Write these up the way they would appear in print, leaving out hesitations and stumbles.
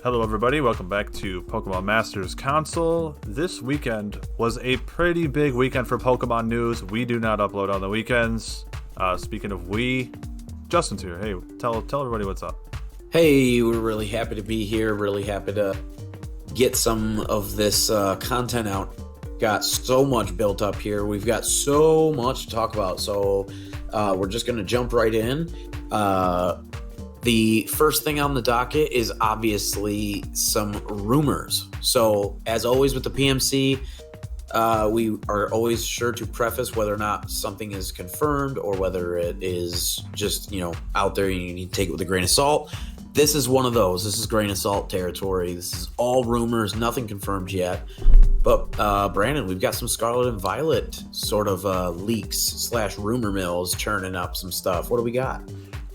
Hello everybody, welcome back to Pokemon Masters Console. This weekend was a pretty big weekend for Pokemon news. We do not upload on the weekends. Speaking of we, Justin's here. Hey, tell everybody what's up. Hey, we're really happy to be here. Really happy to get some of this content out. Got so much built up here. We've got so much to talk about. So we're just going to jump right in. The first thing on the docket is obviously some rumors. So as always with the PMC, we are always sure to preface whether or not something is confirmed or whether it is just, out there and you need to take it with a grain of salt. This is one of those. This is grain of salt territory. This is all rumors, nothing confirmed yet. But Brandon, we've got some Scarlet and Violet sort of leaks / rumor mills churning up some stuff. What do we got?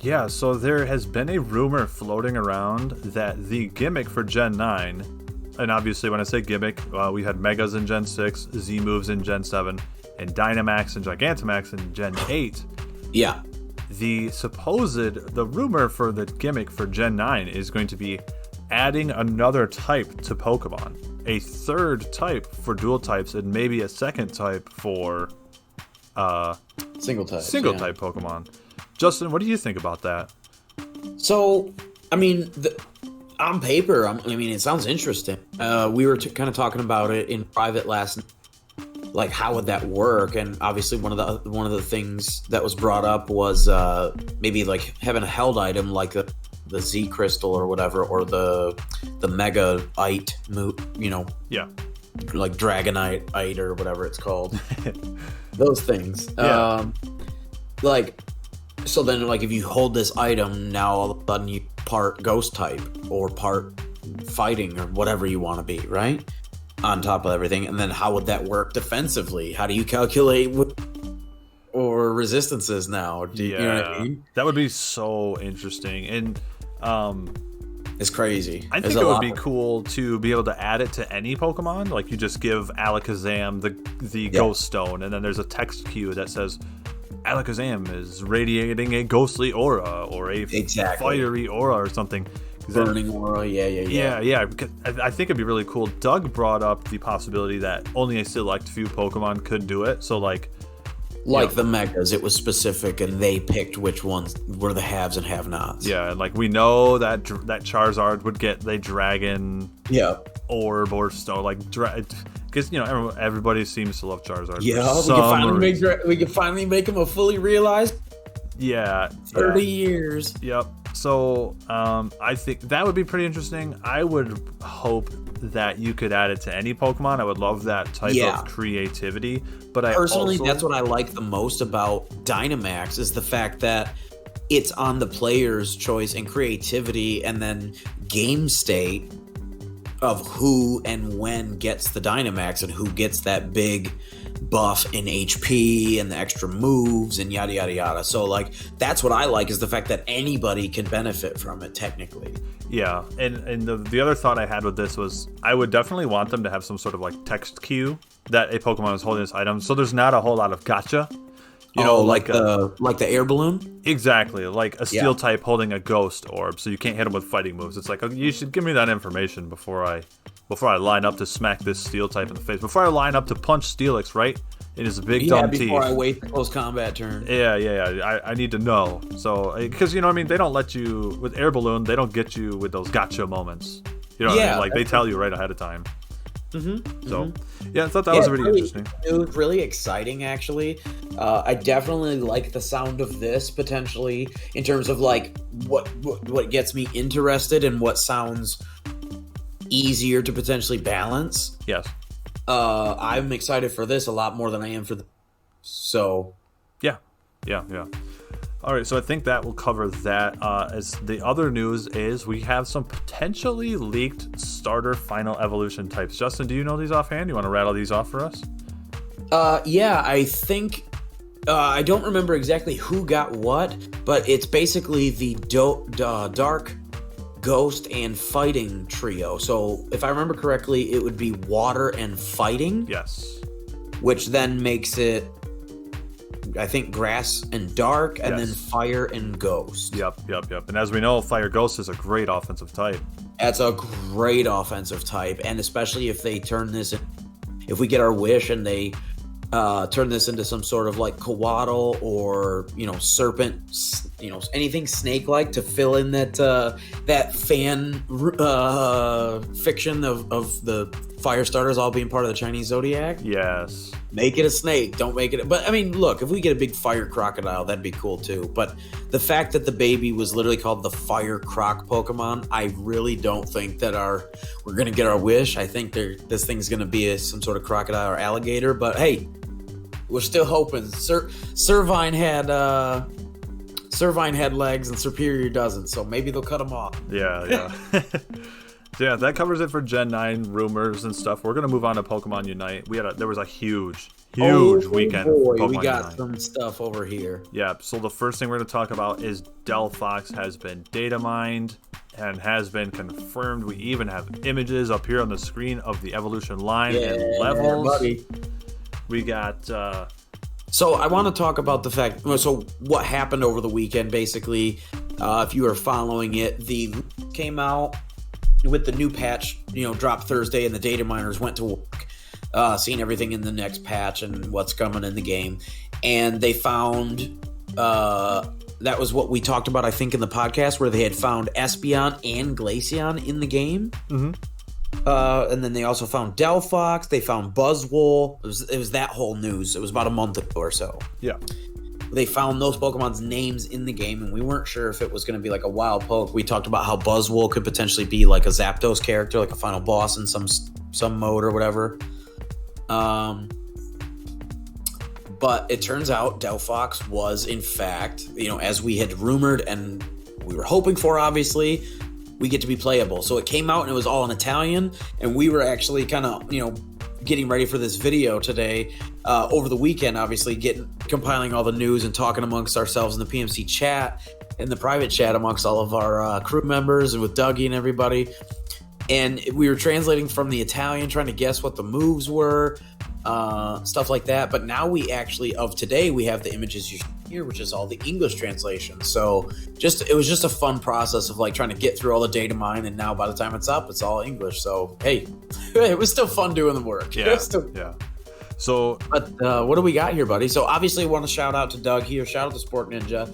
Yeah, so there has been a rumor floating around that the gimmick for Gen 9, and obviously when I say gimmick, we had Megas in Gen 6, Z-Moves in Gen 7, and Dynamax and Gigantamax in Gen 8. Yeah. The rumor for the gimmick for Gen 9 is going to be adding another type to Pokemon. A third type for dual types and maybe a second type for single type Pokemon. Justin, what do you think about that? So, I mean, on paper, it sounds interesting. We were kind of talking about it in private last night. Like, how would that work? And obviously, one of the things that was brought up was maybe like having a held item like the Z Crystal or whatever, or the Mega-ite, Yeah, like Dragonite or whatever it's called. Those things. Yeah. So then, if you hold this item, now all of a sudden you part ghost type or part fighting or whatever you want to be, right? On top of everything. And then how would that work defensively? How do you calculate or resistances now? You know what I mean? That would be so interesting. And it's crazy. I think it would be cool to be able to add it to any Pokemon. Like, you just give Alakazam the Ghost Stone, and then there's a text cue that says Alakazam is radiating a ghostly aura or a fiery aura or something. Burning aura, yeah. I think it'd be really cool. Doug brought up the possibility that only a select few Pokemon could do it. So the Megas, it was specific, and they picked which ones were the haves and have-nots. Yeah, and we know that Charizard would get the dragon orb or stone, because everybody seems to love Charizard. Yeah, we can finally make him a fully realized. 30 years. Yep. So I think that would be pretty interesting. I would hope that you could add it to any Pokemon. I would love that type of creativity. But that's what I like the most about Dynamax is the fact that it's on the player's choice and creativity, and then game state of who and when gets the Dynamax and who gets that big buff in HP and the extra moves and yada yada yada. So that's what I like, is the fact that anybody can benefit from it technically. Yeah, and the other thought I had with this was I would definitely want them to have some sort of text cue that a Pokemon is holding this item, so there's not a whole lot of gotcha. Like the air balloon? Exactly, like a steel type holding a ghost orb, so you can't hit him with fighting moves. It's you should give me that information before I line up to smack this steel type in the face. Before I line up to punch Steelix right in his big dumb teeth. Before I wait the close combat turn. Yeah. I need to know. So, because they don't let you with air balloon. They don't get you with those gotcha moments. You know what I mean? They tell you right ahead of time. So, I thought that was really interesting. It was really exciting, actually. I definitely like the sound of this potentially in terms of what gets me interested and what sounds easier to potentially balance. Yes. I'm excited for this a lot more than I am for so. Yeah. All right, so I think that will cover that. As the other news is we have some potentially leaked starter final evolution types. Justin, do you know these offhand? You want to rattle these off for us? I think I don't remember exactly who got what, but it's basically the dark, ghost, and fighting trio. So if I remember correctly, it would be water and fighting. Yes. Which then makes it, I think, grass and dark, and then fire and ghost. Yep. And as we know, fire ghost is a great offensive type. That's a great offensive type, and especially if they turn this, if we get our wish and they turn this into some sort of like Coatl or serpent, anything snake-like to fill in that fan fiction of the fire starters all being part of the Chinese zodiac. Yes. Make it a snake. Don't make it. But I mean, look, if we get a big fire crocodile, that'd be cool too. But the fact that the baby was literally called the Fire Croc Pokemon, I really don't think that we're gonna get our wish. I think this thing's gonna be some sort of crocodile or alligator. But hey, we're still hoping. Servine had legs and Superior doesn't, so maybe they'll cut them off. Yeah. Yeah, that covers it for Gen 9 rumors and stuff. We're gonna move on to Pokemon Unite. There was a huge weekend. Boy, Pokemon we got Unite. some stuff over here. Yeah, so the first thing we're gonna talk about is Delphox has been data mined and has been confirmed. We even have images up here on the screen of the evolution line and levels. Buddy. We got. So I want to talk about the fact. So what happened over the weekend? Basically, if you are following it, the came out with the new patch, dropped Thursday, and the data miners went to work, seeing everything in the next patch and what's coming in the game. And they found, that was what we talked about, I think, in the podcast, where they had found Espeon and Glaceon in the game. Mm-hmm. And then they also found Delphox. They found Buzzwole. It was that whole news. It was about a month ago or so. Yeah. They found those Pokemon's names in the game, and we weren't sure if it was going to be like a wild poke. We talked about how Buzzwole could potentially be like a Zapdos character, like a final boss in some mode or whatever. But it turns out Delphox was, in fact, as we had rumored and we were hoping for, obviously, we get to be playable. So it came out and it was all in Italian, and we were actually kind of, getting ready for this video today, over the weekend, obviously compiling all the news and talking amongst ourselves in the PMC chat, in the private chat amongst all of our crew members and with Dougie and everybody. And we were translating from the Italian, trying to guess what the moves were, stuff like that. But now we actually, of today, we have the images you here, which is all the English translation. So it was just a fun process of like trying to get through all the data mine, and now by the time it's up, it's all English. So hey, it was still fun doing the work. Yeah. So, but what do we got here, buddy? So obviously, I want to shout out to Doug here. Shout out to Sport Ninja.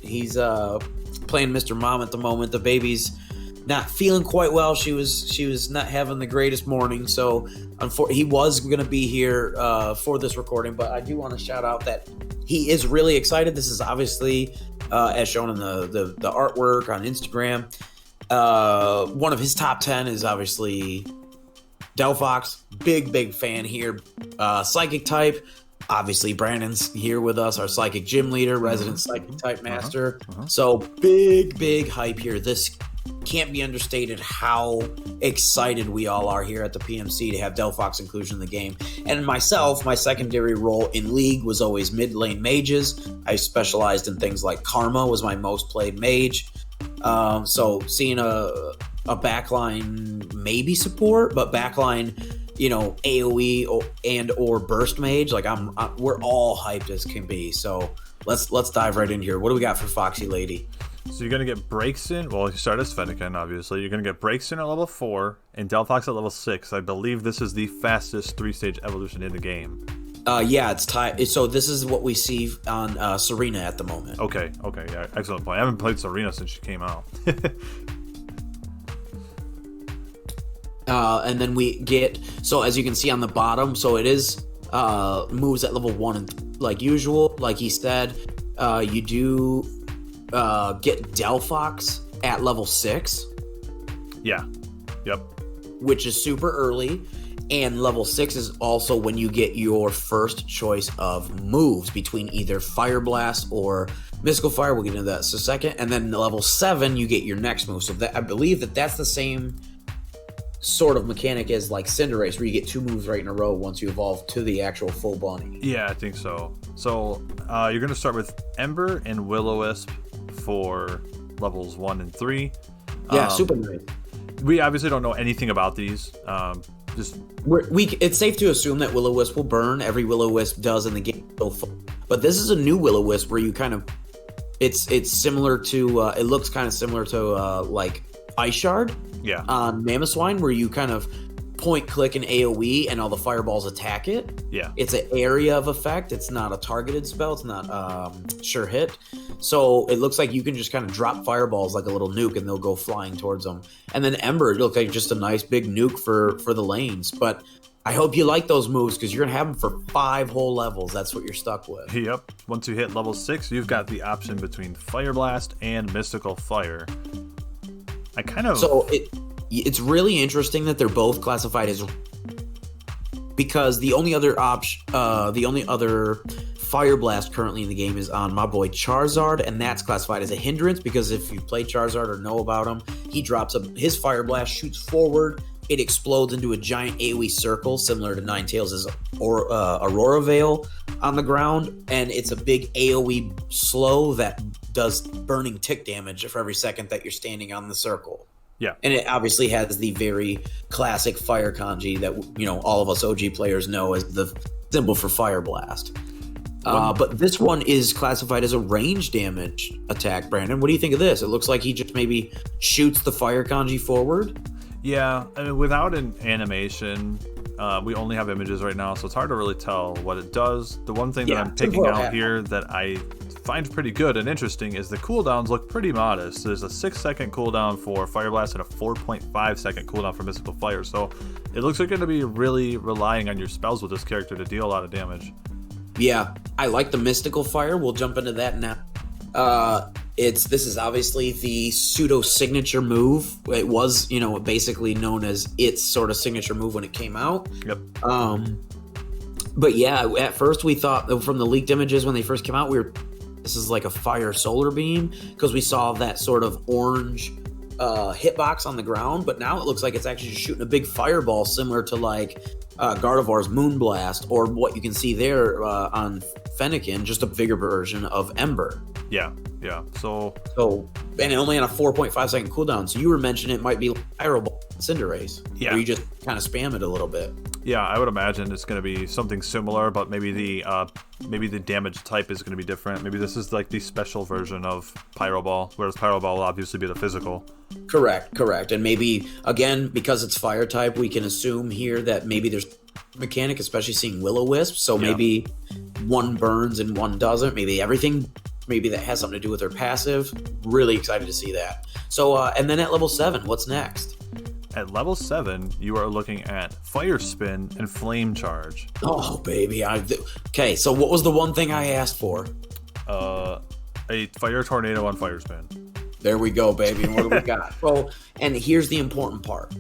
He's playing Mr. Mom at the moment. The baby's not feeling quite well. She was not having the greatest morning, so he was going to be here for this recording. But I do want to shout out that he is really excited. This is obviously, as shown in the artwork on Instagram, one of his top 10 is obviously Delphox. Big fan here. Psychic type. Obviously, Brandon's here with us, our psychic gym leader, resident psychic type master. So big hype here. This can't be understated how excited we all are here at the PMC to have Delphox inclusion in the game. And myself, my secondary role in League was always mid lane mages. I specialized in things like Karma was my most played mage. So seeing a backline maybe support, but backline, AoE or burst mage, like we're all hyped as can be. So let's dive right in here. What do we got for Foxy Lady? So you're going to get Breaksin. Well, you start as Fennekin, obviously. You're going to get Breaksin at level 4 and Delphox at level 6. I believe this is the fastest 3-stage evolution in the game. Yeah, it's tied. So this is what we see on Serena at the moment. Okay, yeah, excellent point. I haven't played Serena since she came out. And then we get, so as you can see on the bottom, so it is moves at level 1 and like usual. Like he said, you do get Delphox at level 6. Yeah. Yep. Which is super early. And level 6 is also when you get your first choice of moves between either Fire Blast or Mystical Fire. We'll get into that in a second. And then level 7, you get your next move. So I believe that's the same sort of mechanic as like Cinderace, where you get 2 moves right in a row once you evolve to the actual full bunny. Yeah, I think so. So you're going to start with Ember and Will-O-Wisp for levels 1 and 3. Yeah, super nice. We obviously don't know anything about these. It's safe to assume that Will-O-Wisp will burn. Every Will-O-Wisp does in the game. But this is a new Will-O-Wisp where you kind of, it's similar to, it looks kind of similar to like Ice Shard. Yeah. on Mamoswine, where you kind of point, click, and AoE, and all the fireballs attack it. Yeah. It's an area of effect. It's not a targeted spell. It's not sure hit. So it looks like you can just kind of drop fireballs like a little nuke, and they'll go flying towards them. And then Ember, it looks like just a nice big nuke for the lanes. But I hope you like those moves, because you're going to have them for 5 whole levels. That's what you're stuck with. Yep. Once you hit level 6, you've got the option between Fire Blast and Mystical Fire. I kind of... So it's really interesting that they're both classified as... Because the only other Fire Blast currently in the game is on my boy Charizard, and that's classified as a hindrance, because if you play Charizard or know about him, he drops his Fire Blast, shoots forward, it explodes into a giant AoE circle similar to Ninetales' Aurora Veil on the ground, and it's a big AoE slow that does burning tick damage for every second that you're standing on the circle. Yeah. And it obviously has the very classic fire kanji that, all of us OG players know as the symbol for Fire Blast. But this one is classified as a range damage attack, Brandon. What do you think of this? It looks like he just maybe shoots the fire kanji forward. Yeah, I mean, without an animation, we only have images right now, so it's hard to really tell what it does. The one thing that I'm picking out here that I find pretty good and interesting is the cooldowns look pretty modest. There's a 6-second cooldown for Fire Blast and a 4.5-second cooldown for Mystical Fire, so it looks like you're going to be really relying on your spells with this character to deal a lot of damage. Yeah, I like the Mystical Fire. We'll jump into that now. This is obviously the pseudo signature move. It was, basically known as its sort of signature move when it came out. Yep. But yeah, at first we thought from the leaked images when they first came out, this is like a fire solar beam, because we saw that sort of orange hitbox on the ground. But now it looks like it's actually just shooting a big fireball, similar to like Gardevoir's Moonblast, or what you can see there on Fennekin, just a bigger version of Ember. Yeah. So and only on a 4.5-second cooldown. So you were mentioning it might be like Pyro Ball and Cinderace. Yeah. Where you just kind of spam it a little bit. Yeah, I would imagine it's going to be something similar, but maybe the damage type is going to be different. Maybe this is like the special version of Pyro Ball, whereas Pyro Ball will obviously be the physical. Correct. And maybe, again, because it's fire type, we can assume here that maybe there's mechanic, especially seeing Will-O-Wisp. So maybe one burns and one doesn't. Maybe everything... Maybe that has something to do with her passive. Really excited to see that. So, and then at level 7, what's next? At level 7, you are looking at Fire Spin and Flame Charge. Oh, baby. Okay, so what was the one thing I asked for? A Fire Tornado on Fire Spin. There we go, baby. And what do we got? Oh, and here's the important part.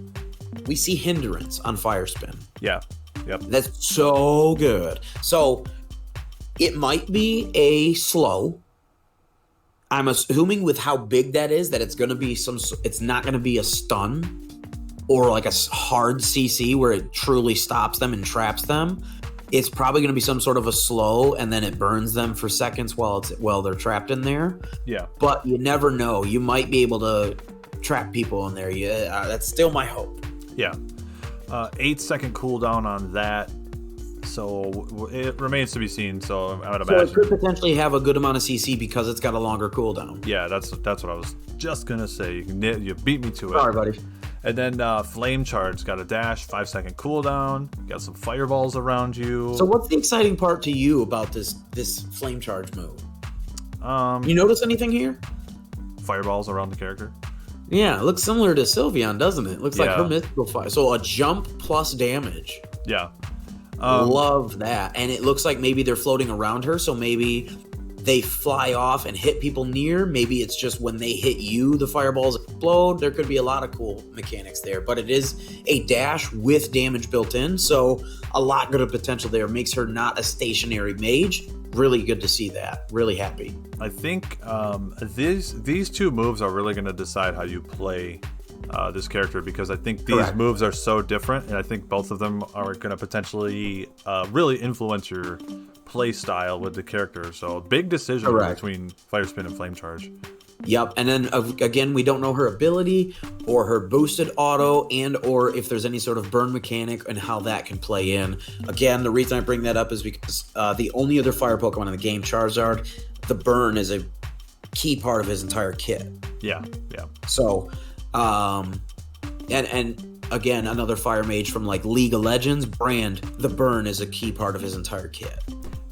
We see Hindrance on Fire Spin. Yeah. Yep. That's so good. So, it might be a slow. I'm assuming with how big that is that it's going to be it's not going to be a stun or like a hard CC where it truly stops them and traps them. It's probably going to be some sort of a slow, and then it burns them for seconds while they're trapped in there. Yeah. But you never know. You might be able to trap people in there. Yeah, that's still my hope. Yeah. 8-second cooldown on that. So it remains to be seen. So I would imagine. So it could potentially have a good amount of CC because it's got a longer cooldown. Yeah, that's what I was just gonna say. You beat me to it. Sorry, buddy. And then Flame Charge got a dash, 5-second cooldown. Got some fireballs around you. So what's the exciting part to you about this Flame Charge move? You notice anything here? Fireballs around the character. Yeah, it looks similar to Sylveon, doesn't it? It looks like her mythical fire. So a jump plus damage. Yeah. Love that. And it looks like maybe they're floating around her, so maybe they fly off and hit people near. Maybe it's just when they hit you, the fireballs explode. There could be a lot of cool mechanics there, but it is a dash with damage built in, so a lot good of potential there. Makes her not a stationary mage. Really good to see that. Really happy. I think these two moves are really going to decide how you play this character, because I think these moves are so different, and I think both of them are going to potentially really influence your play style with the character. So big decision between Fire Spin and Flame Charge. Yep, and then again, we don't know her ability or her boosted auto, and or if there's any sort of burn mechanic and how that can play in. Again, the reason I bring that up is because the only other fire Pokemon in the game, Charizard, the burn is a key part of his entire kit. Yeah. So, And again, another fire mage from like League of Legends, Brand, the burn is a key part of his entire kit.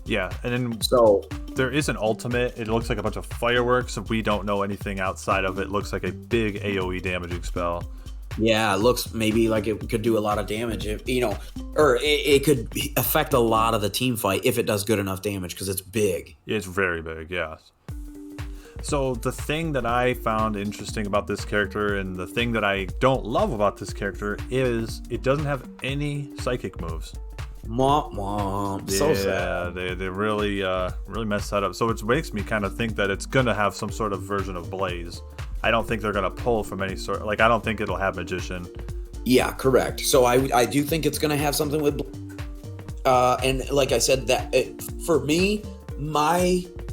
Yeah, and then So there is an ultimate. It looks like a bunch of fireworks. If we don't know anything outside of it, looks like a big AoE damaging spell. yeah, it looks maybe like it could do a lot of damage if or it could affect a lot of the team fight if it does good enough damage because it's big. It's very big, yes. So the thing that I found interesting about this character, and the thing that I don't love about this character, is it doesn't have any psychic moves. Womp womp. So sad. They really messed that up. So it makes me kind of think that it's gonna have some sort of version of Blaze. I don't think they're gonna pull from any sort. Like, I don't think it'll have Magician. Yeah, correct. So I do think it's gonna have something with, and like I said, for me,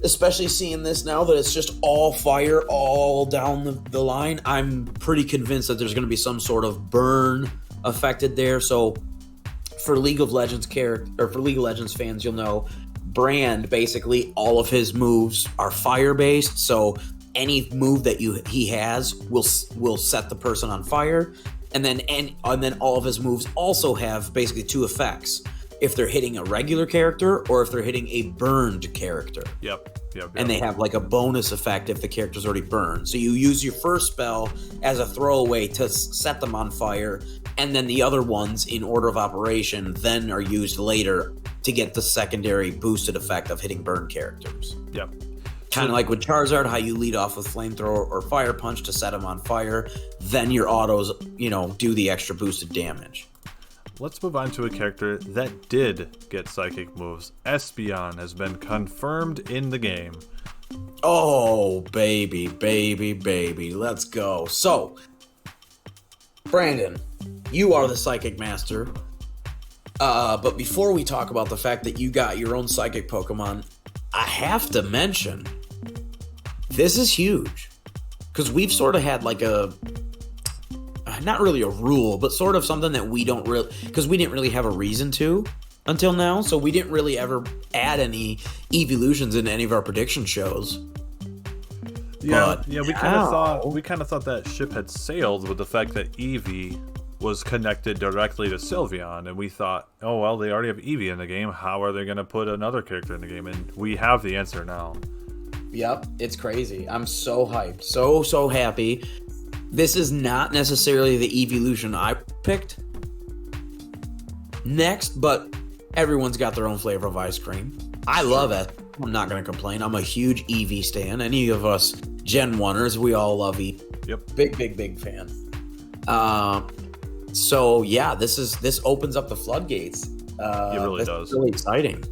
especially seeing this now that it's just all fire all down the line, I'm pretty convinced that there's gonna be some sort of burn affected there. So for League of Legends fans, you'll know Brand, basically all of his moves are fire based. So any move that he has will set the person on fire, and then all of his moves also have basically two effects: if they're hitting a regular character or if they're hitting a burned character. Yep. And they have like a bonus effect if the character's already burned. So you use your first spell as a throwaway to set them on fire, and then the other ones in order of operation then are used later to get the secondary boosted effect of hitting burned characters. Yep. Kind of like with Charizard, how you lead off with Flamethrower or Fire Punch to set them on fire, then your autos, do the extra boosted damage. Let's move on to a character that did get psychic moves. Espeon has been confirmed in the game. Oh, baby, let's go. So, Brandon, you are the psychic master. But before we talk about the fact that you got your own psychic Pokemon, I have to mention, this is huge. Because we've sort of had like not really a rule, but sort of something that we don't really, because we didn't really have a reason to until now. So we didn't really ever add any evolutions in any of our prediction shows. Yeah, we kind of thought that ship had sailed with the fact that Eevee was connected directly to Sylveon, and we thought, oh well, they already have Eevee in the game. How are they going to put another character in the game? And we have the answer now. Yep, it's crazy. I'm so hyped, so happy. This is not necessarily the evolution I picked next, but everyone's got their own flavor of ice cream. I love it. I'm not going to complain. I'm a huge Eevee stan. Any of us Gen 1ers, we all love Eevee. Yep. Big fan. So yeah, this opens up the floodgates. It really does. It's really exciting.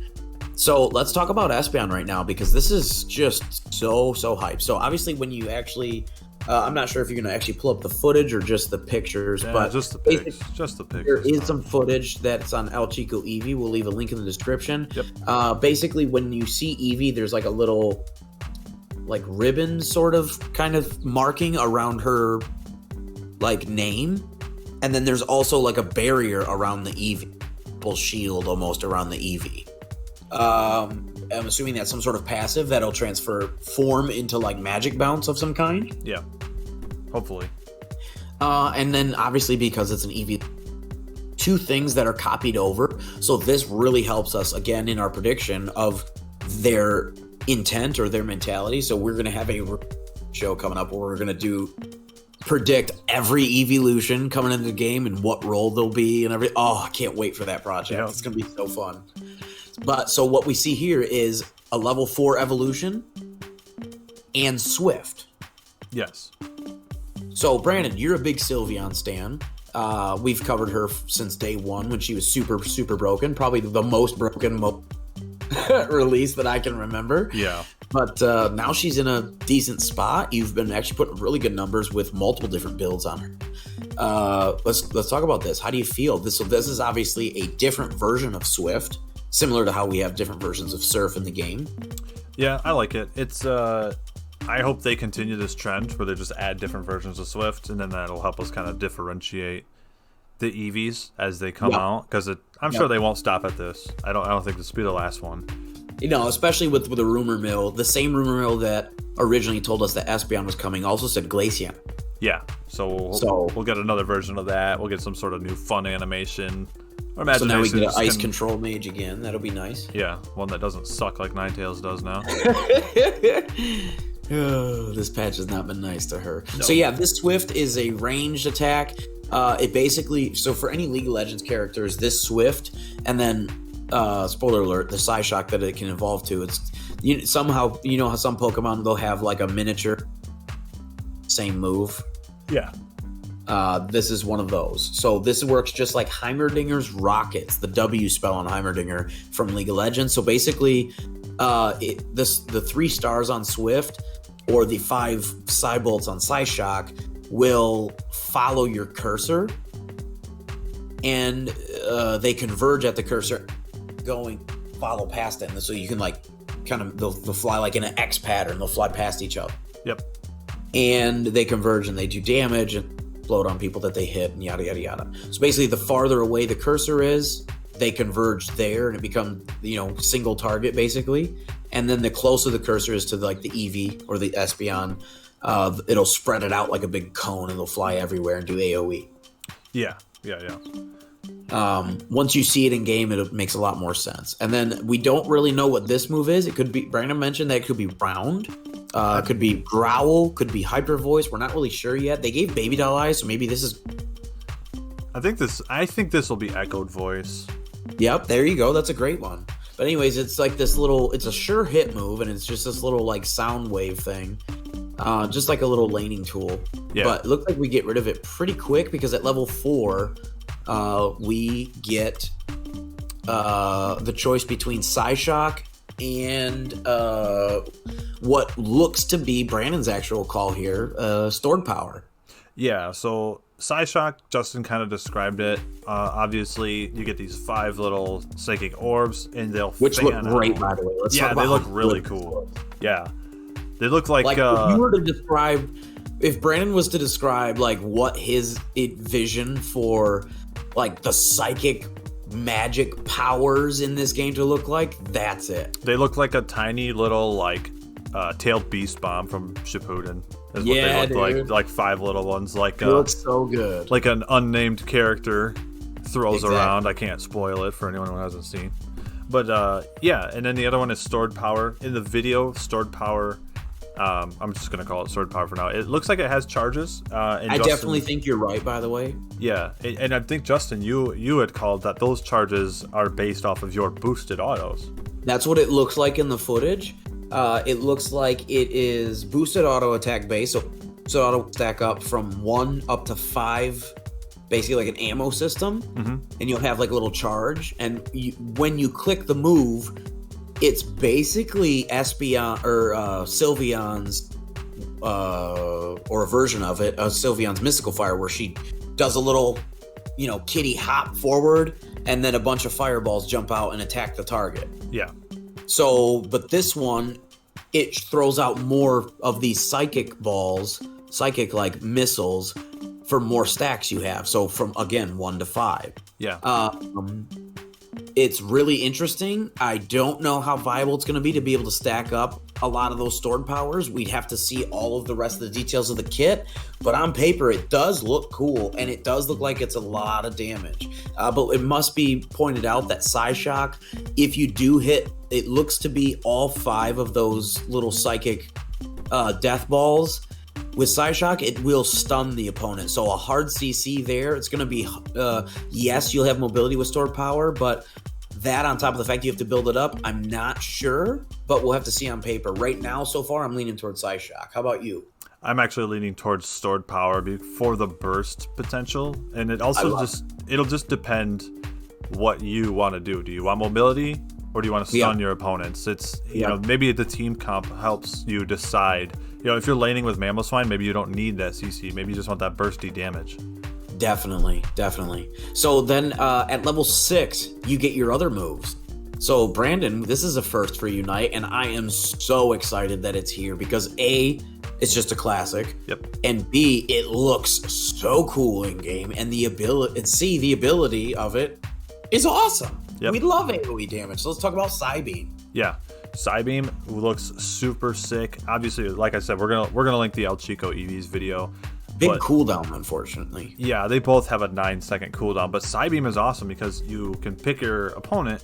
So let's talk about Espeon right now, because this is just so hype. So obviously when you actually, I'm not sure if you're going to actually pull up the footage or just the pictures, but just the pics. There is some footage that's on El Chico Eevee. We'll leave a link in the description. Yep. Basically when you see Eevee, there's like a little like ribbon sort of kind of marking around her like name. And then there's also like a barrier around the Eevee, shield almost around the Eevee. I'm assuming that's some sort of passive that'll transfer form into like magic bounce of some kind. Yeah, hopefully. And then obviously because it's an Eevee, two things that are copied over. So this really helps us again in our prediction of their intent or their mentality. So we're going to have a show coming up where we're going to predict every evolution coming into the game and what role they'll be and everything. Oh, I can't wait for that project. Yeah. It's going to be so fun. But so what we see here is a level 4 evolution and Swift. Yes. So Brandon, you're a big Sylveon stan. We've covered her since day one when she was super broken. Probably the most broken release that I can remember. Yeah. But now she's in a decent spot. You've been actually putting really good numbers with multiple different builds on her. Let's talk about this. How do you feel? This is obviously a different version of Swift, similar to how we have different versions of Surf in the game. Yeah, I like it. It's I hope they continue this trend where they just add different versions of Swift, and then that'll help us kind of differentiate the Eevees as they come out, because I'm sure they won't stop at this. I don't think this will be the last one. Especially with the rumor mill, the same rumor mill that originally told us that Espeon was coming also said Glaceon. Yeah. So we'll get another version of that. We'll get some sort of new fun animation. So now we get an ice control mage again. That'll be nice. Yeah, one that doesn't suck like Ninetales does now. Oh, this patch has not been nice to her. No. So yeah, this Swift is a ranged attack. It basically, so for any League of Legends characters, this Swift, and then spoiler alert, the Psyshock that it can evolve to. It's somehow, you know how some Pokemon they'll have like a miniature same move. Yeah. This is one of those. So this works just like Heimerdinger's Rockets, the W spell on Heimerdinger from League of Legends. So basically, the 3 stars on Swift or the 5 Psybolts on Psyshock will follow your cursor, and they converge at the cursor, follow past it, and so you can like kind of they'll fly like in an X pattern. They'll fly past each other. Yep. And they converge and they do damage and explode on people that they hit and yada yada yada. So basically, the farther away the cursor is, they converge there and it becomes single target basically. And then the closer the cursor is to like the EV or the Espeon, it'll spread it out like a big cone and they'll fly everywhere and do AoE. Yeah. Once you see it in game, it makes a lot more sense. And then we don't really know what this move is. It could be, Brandon mentioned that it could be round, it could be growl, could be hyper voice. We're not really sure yet. They gave baby doll eyes, so maybe this is. I think this will be echoed voice. Yep, there you go. That's a great one. But anyways, it's like this little, it's a sure hit move, and it's just this little like sound wave thing. Just like a little laning tool. Yeah. But it looks like we get rid of it pretty quick because at level 4, we get the choice between Psyshock and what looks to be Brandon's actual call here, Stored Power. Yeah, so Psyshock, Justin kind of described it. Obviously, you get these 5 little psychic orbs, and they'll which look great, by the way. They look really cool. Yeah, they look like if you were to describe, if Brandon was to describe like what his vision for like the psychic magic powers in this game to look like, that's it. They look like a tiny little like tailed beast bomb from Shippuden. Is what they look like 5 little ones. Like it looks so good. Like an unnamed character throws around. I can't spoil it for anyone who hasn't seen. But yeah, and then the other one is Stored Power. In the video, Stored Power, I'm just gonna call it Stored Power for now. It looks like it has charges. And I definitely think you're right, by the way. Yeah, and I think Justin, you had called that those charges are based off of your boosted autos. That's what it looks like in the footage. It looks like it is boosted auto attack base, so auto stack up from 1 up to 5, basically like an ammo system, and you'll have like a little charge. And when you click the move, it's basically Espeon or Sylveon's, or a version of it, Sylveon's Mystical Fire, where she does a little, kitty hop forward, and then a bunch of fireballs jump out and attack the target. Yeah. So, but this one, it throws out more of these psychic balls, psychic like missiles, for more stacks you have. So from, again, 1 to 5. Yeah. It's really interesting. I don't know how viable it's going to be able to stack up a lot of those stored powers. We'd have to see all of the rest of the details of the kit, but on paper it does look cool, and it does look like it's a lot of damage. But it must be pointed out that Psyshock, if you do hit, it looks to be all 5 of those little psychic death balls. With Psyshock, it will stun the opponent. So a hard CC there. It's going to be, yes, you'll have mobility with stored power, but that on top of the fact you have to build it up, I'm not sure, but we'll have to see on paper. Right now, so far, I'm leaning towards Psyshock. How about you? I'm actually leaning towards stored power for the burst potential, and it also it'll just depend what you want to do. Do you want mobility, or do you want to stun your opponents? It's maybe the team comp helps you decide. If you're laning with Mamoswine, maybe you don't need that CC. Maybe you just want that bursty damage. Definitely. So then at level 6, you get your other moves. So Brandon, this is a first for Unite, and I am so excited that it's here because A, it's just a classic. Yep. And B, it looks so cool in game, and the ability of it is awesome. Yep. We love AoE damage. So let's talk about Psybeam. Yeah. Psybeam looks super sick. Obviously, like I said, we're gonna link the El Chico EVs video. Big cooldown, unfortunately. Yeah, they both have a 9-second cooldown, but Psybeam is awesome because you can pick your opponent,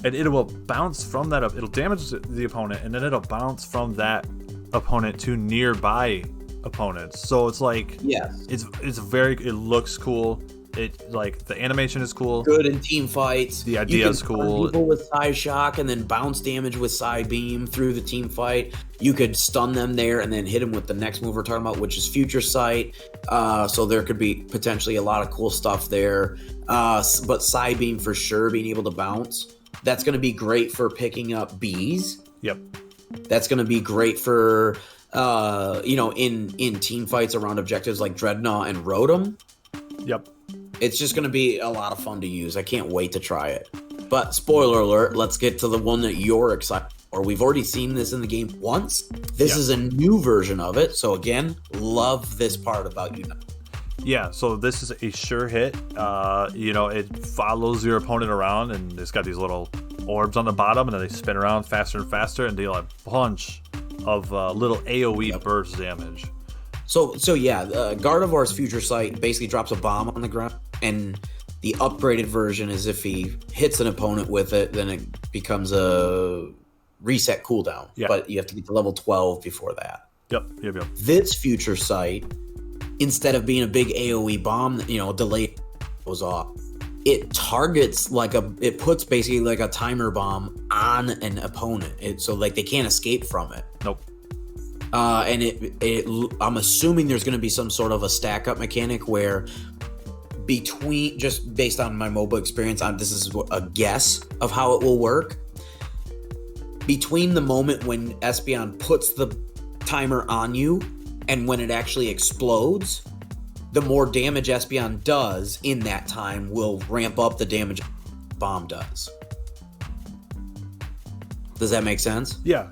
and it will bounce from that. It'll damage the opponent, and then it'll bounce from that opponent to nearby opponents. So it's like, yes, it looks cool. It, like, the animation is cool. Good in team fights. The idea is cool. People with Psy Shock and then bounce damage with Psy Beam through the team fight. You could stun them there and then hit them with the next move we're talking about, which is Future Sight. So there could be potentially a lot of cool stuff there. But Psy Beam for sure, being able to bounce. That's going to be great for picking up bees. Yep. That's going to be great for, in team fights around objectives like Dreadnought and Rotom. Yep. It's just going to be a lot of fun to use. I can't wait to try it. But spoiler alert, let's get to the one that you're excited for. We've already seen this in the game once. This is a new version of it. So again, love this part about Unite. Yeah, so this is a sure hit. It follows your opponent around, and it's got these little orbs on the bottom, and then they spin around faster and faster and deal a bunch of little AoE burst damage. So Gardevoir's Future Sight basically drops a bomb on the ground, and the upgraded version is if he hits an opponent with it, then it becomes a reset cooldown. Yeah. But you have to get to level 12 before that. Yep. This Future Sight, instead of being a big AoE bomb, delay goes off. It targets it puts basically like a timer bomb on an opponent. So like they can't escape from it. Nope. I'm assuming there's going to be some sort of a stack up mechanic where just based on my mobile experience, this is a guess of how it will work. Between the moment when Espeon puts the timer on you and when it actually explodes, the more damage Espeon does in that time will ramp up the damage bomb does. Does that make sense? Yeah.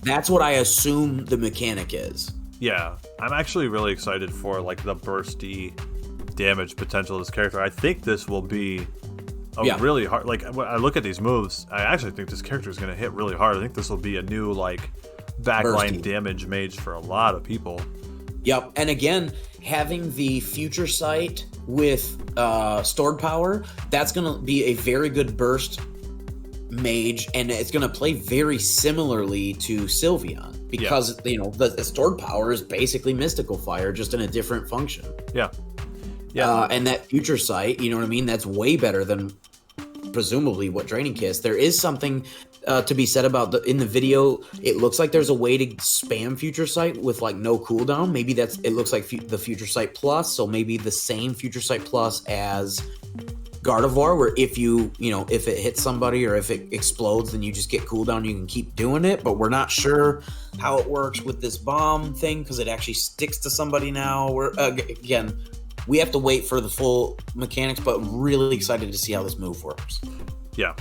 That's what I assume the mechanic is. Yeah, I'm actually really excited for like the bursty damage potential of this character. I think this will be really hard. Like when I look at these moves, I actually think this character is going to hit really hard. I think this will be a new like backline damage mage for a lot of people. Yep, and again, having the Future Sight with stored power, that's going to be a very good burst mage, and it's going to play very similarly to Sylveon because the stored power is basically Mystical Fire, just in a different function. Yeah. And that Future Sight, you know what I mean? That's way better than presumably what Draining Kiss. There is something to be said about in the video. It looks like there's a way to spam Future Sight with like no cooldown. Maybe it looks like the Future Sight Plus, so maybe the same Future Sight Plus as Gardevoir, where if if it hits somebody or if it explodes, then you just get cooldown, you can keep doing it. But we're not sure how it works with this bomb thing because it actually sticks to somebody now. We have to wait for the full mechanics, but I'm really excited to see how this move works. Yeah.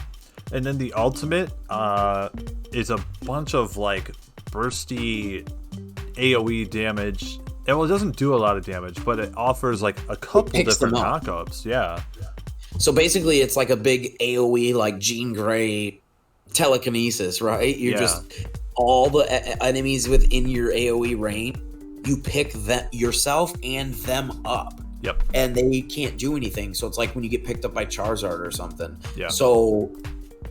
And then the ultimate is a bunch of like bursty AoE damage. Well, it doesn't do a lot of damage, but it offers like a couple different knockups. Yeah. So basically, it's like a big AoE, like Jean Grey telekinesis, right? You're just all the enemies within your AoE range. You pick that yourself and them up. Yep. And they can't do anything. So it's like when you get picked up by Charizard or something. Yeah. So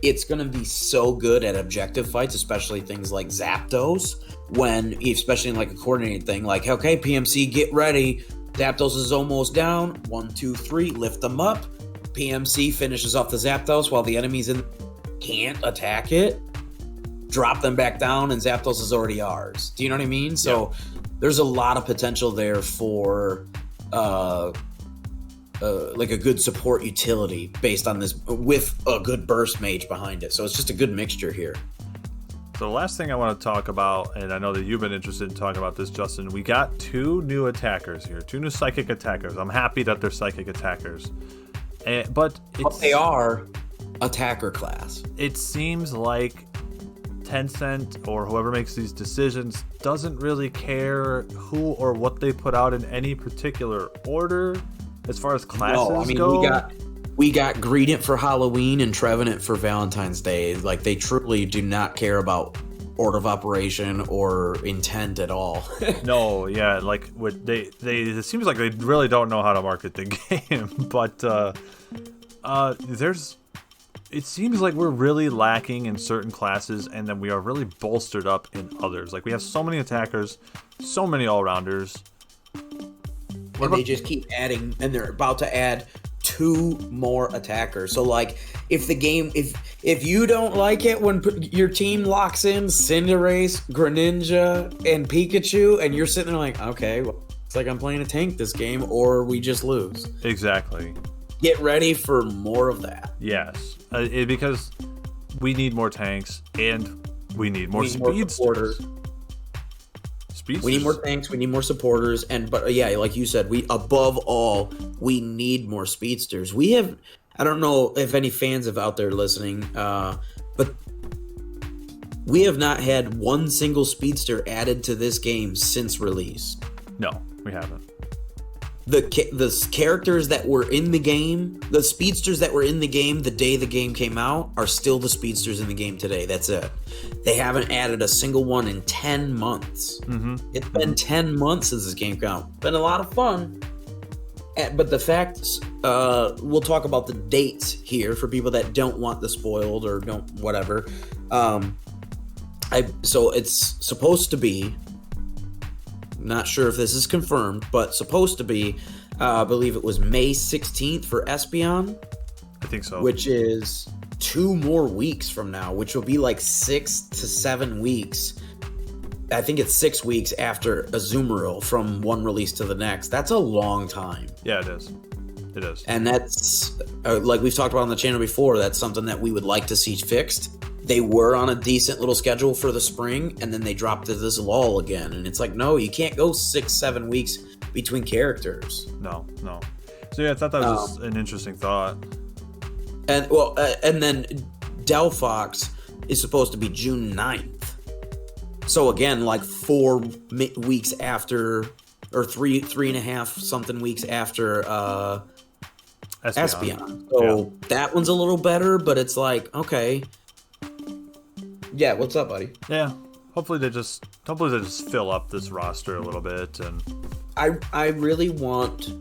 it's going to be so good at objective fights, especially things like Zapdos, especially in like a coordinated thing, like, okay, PMC, get ready. Zapdos is almost down. 1, 2, 3, lift them up. PMC finishes off the Zapdos while the enemies can't attack it. Drop them back down, and Zapdos is already ours. Do you know what I mean? So there's a lot of potential there for like a good support utility based on this with a good burst mage behind it. So it's just a good mixture here. So the last thing I want to talk about, and I know that you've been interested in talking about this, Justin, we got 2 new attackers here, 2 new psychic attackers. I'm happy that they're psychic attackers. But they are attacker class. It seems like Tencent or whoever makes these decisions doesn't really care who or what they put out in any particular order as far as classes go. We got Greedent for Halloween and Trevenant for Valentine's Day. Like, they truly do not care about order of operation or intent at all. No, yeah, like what they it seems like they really don't know how to market the game, but it seems like we're really lacking in certain classes, and then we are really bolstered up in others. Like we have so many attackers, so many all-rounders. They just keep adding, and they're about to add 2 more attackers. So like if the game, if you don't like it when your team locks in Cinderace, Greninja, and Pikachu, and you're sitting there like, okay, well, it's like I'm playing a tank this game, or we just lose. Exactly. Get ready for more of that. Yes, because we need more tanks and we need more supporters. We need more tanks. We need more supporters, but like you said, above all we need more speedsters. We have, I don't know if any fans have out there listening, but we have not had one single speedster added to this game since release. No, we haven't. The characters that were in the game, the speedsters that were in the game the day the game came out, are still the speedsters in the game today. That's it. They haven't added a single one in 10 months. Mm-hmm. It's been 10 months since this game came out. Been a lot of fun. But the facts, we'll talk about the dates here for people that don't want the spoiled or don't whatever. So it's supposed to be, not sure if this is confirmed, but supposed to be, I believe it was May 16th for Espeon. I think so. Which is 2 more weeks from now, which will be like 6 to 7 weeks. I think it's 6 weeks after Azumarill from one release to the next. That's a long time. Yeah, it is. It is. And that's, like we've talked about on the channel before, that's something that we would like to see fixed. They were on a decent little schedule for the spring, and then they dropped to this lull again. And it's like, no, you can't go 6-7 weeks between characters. No. So yeah, I thought that was just an interesting thought. And then Delphox is supposed to be June 9th. So again, like 4 weeks after, or 3.5 something weeks after Espeon. So that one's a little better, but it's like, okay. Yeah, what's up, buddy? Yeah, hopefully they just fill up this roster a little bit, and I really want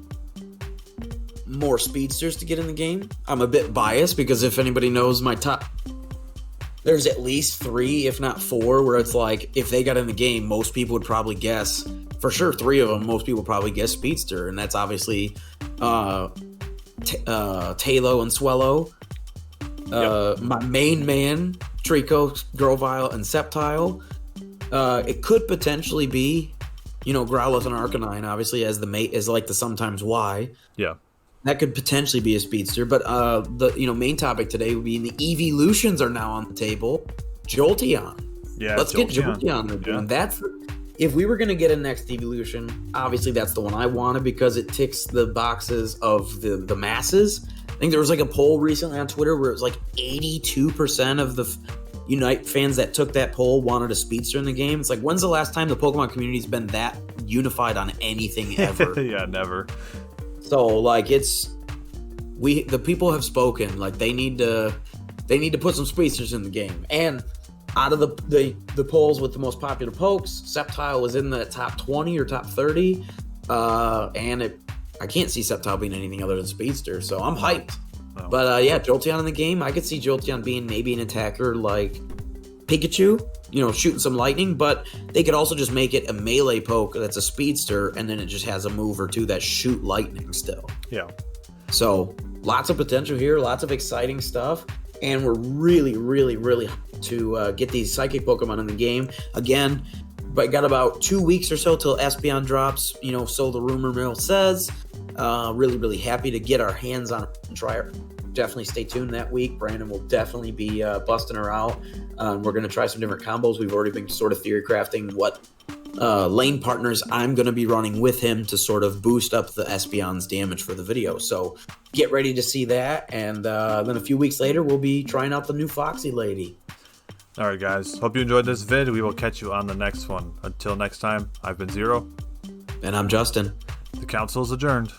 more speedsters to get in the game. I'm a bit biased because if anybody knows my top, there's at least 3, if not 4, where it's like if they got in the game, most people would probably guess for sure 3 of them. Most people would probably guess speedster, and that's obviously Talo and Swellow. My main man, Trico, Grovyle, and Sceptile. It could potentially be, Growlithe and Arcanine, obviously, as the mate, is like the sometimes Y. Yeah. That could potentially be a speedster, but the main topic today would be the evolutions are now on the table. Jolteon. Yeah. Let's get Jolteon. Yeah. That's, if we were gonna get a next evolution, obviously that's the one I wanted because it ticks the boxes of the masses. I think there was like a poll recently on Twitter where it was like 82% of the Unite fans that took that poll wanted a speedster in the game. It's like, when's the last time the Pokemon community's been that unified on anything ever? Yeah, never. So like the people have spoken. Like they need to put some speedsters in the game. And out of the polls with the most popular pokes, Sceptile was in the top 20 or top 30. I can't see Sceptile being anything other than speedster, so I'm hyped. No. But Jolteon in the game, I could see Jolteon being maybe an attacker like Pikachu, shooting some lightning, but they could also just make it a melee poke that's a speedster, and then it just has a move or two that shoot lightning still. Yeah. So lots of potential here, lots of exciting stuff, and we're really, really, really to get these psychic Pokemon in the game. Again, but got about 2 weeks or so till Espeon drops, so the rumor mill says. Really, really happy to get our hands on it and try it. Definitely stay tuned that week. Brandon will definitely be busting her out. We're going to try some different combos. We've already been sort of theory crafting what lane partners I'm going to be running with him to sort of boost up the Espeon's damage for the video. So get ready to see that. And then a few weeks later, we'll be trying out the new Foxy Lady. All right, guys. Hope you enjoyed this vid. We will catch you on the next one. Until next time, I've been Zero. And I'm Justin. The council is adjourned.